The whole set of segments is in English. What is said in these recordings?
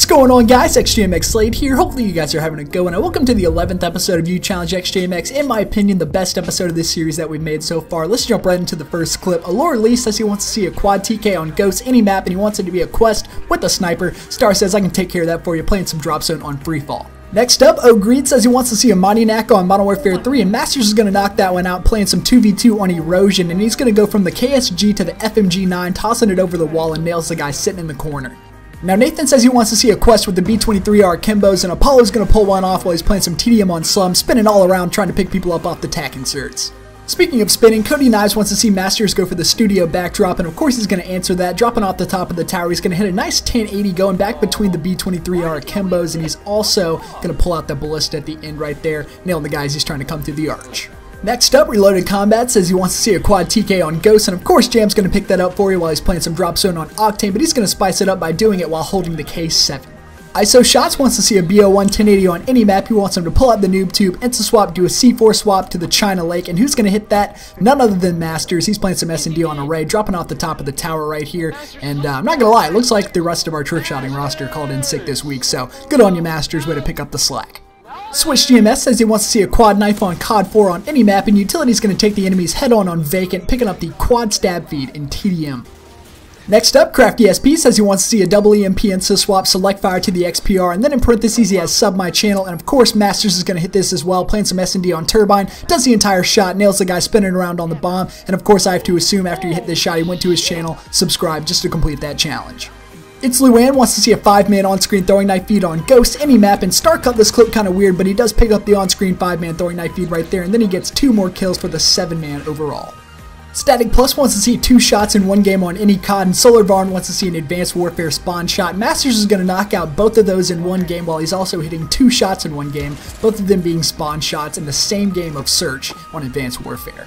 What's going on, guys? xJMx Slade here. Hopefully you guys are having a good one. Welcome to the 11th episode of You Challenge xJMx. In my opinion, the best episode of this series that we've made so far. Let's jump right into the first clip. Allure Lee says he wants to see a quad TK on Ghost any map, and he wants it to be a quest with a sniper. Stahr says I can take care of that for you, playing some drop zone on free fall. Next up, Greed says he wants to see a Mighty Knack on Modern Warfare 3, and Masters is going to knock that one out, playing some 2v2 on Erosion, and he's going to go from the KSG to the FMG9, tossing it over the wall and nails the guy sitting in the corner. Now Nathan says he wants to see a quest with the B-23R Kimbos, and Apollo's going to pull one off while he's playing some TDM on Slum, spinning all around trying to pick people up off the tack inserts. Speaking of spinning, Cody Knives wants to see Masters go for the studio backdrop, and of course he's going to answer that, dropping off the top of the tower. He's going to hit a nice 1080 going back between the B-23R Kimbos, and he's also going to pull out the ballista at the end right there, nailing the guys he's trying to come through the arch. Next up, Reloaded Combat says he wants to see a quad TK on Ghost, and of course Jam's going to pick that up for you while he's playing some drop zone on Octane, but he's going to spice it up by doing it while holding the K7. ISO Shots wants to see a BO1 1080 on any map. He wants him to pull out the noob tube, insta swap, do a C4 swap to the China Lake, and who's going to hit that? None other than Masters. He's playing some S&D on Array, dropping off the top of the tower right here, and I'm not going to lie, it looks like the rest of our trick shotting roster called in sick this week, so good on you, Masters, way to pick up the slack. xJMx says he wants to see a quad knife on COD 4 on any map, and Utility's going to take the enemies head on Vacant, picking up the quad stab feed in TDM. Next up, Crafty SP says he wants to see a double EMP insta swap, select fire to the XPR, and then in parentheses he has sub my channel, and of course Masters is going to hit this as well, playing some S&D on Turbine, does the entire shot, nails the guy spinning around on the bomb, and of course I have to assume after he hit this shot he went to his channel, subscribe just to complete that challenge. It's Luan wants to see a 5-man on-screen throwing knife feed on Ghost any map, and Stahr cut this clip kind of weird, but he does pick up the on-screen 5-man throwing knife feed right there, and then he gets 2 more kills for the 7-man overall. Static Plus wants to see 2 shots in one game on any COD, and Solar Varn wants to see an Advanced Warfare spawn shot. Masters is going to knock out both of those in one game, while he's also hitting 2 shots in one game, both of them being spawn shots in the same game of Search on Advanced Warfare.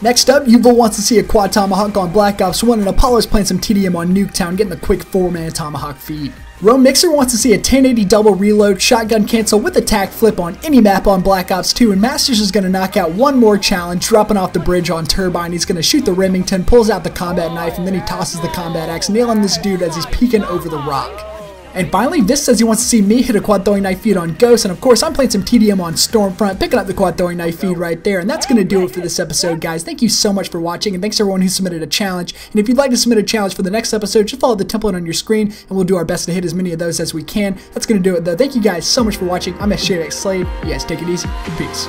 Next up, Yuval wants to see a quad Tomahawk on Black Ops 1, and Apollo's playing some TDM on Nuketown, getting the quick 4-man Tomahawk feed. Rome Mixer wants to see a 1080 double reload, shotgun cancel with attack flip on any map on Black Ops 2, and Masters is going to knock out one more challenge, dropping off the bridge on Turbine. He's going to shoot the Remington, pulls out the combat knife, and then he tosses the combat axe, nailing this dude as he's peeking over the rock. And finally, Vis says he wants to see me hit a quad throwing knife feed on Ghost, and of course I'm playing some TDM on Stormfront, picking up the quad throwing knife feed right there, and that's going to do it for this episode, guys. Thank you so much for watching, and thanks to everyone who submitted a challenge. And if you'd like to submit a challenge for the next episode, just follow the template on your screen, and we'll do our best to hit as many of those as we can. That's going to do it, though. Thank you guys so much for watching. I'm xJMx Slade. You guys take it easy. Peace.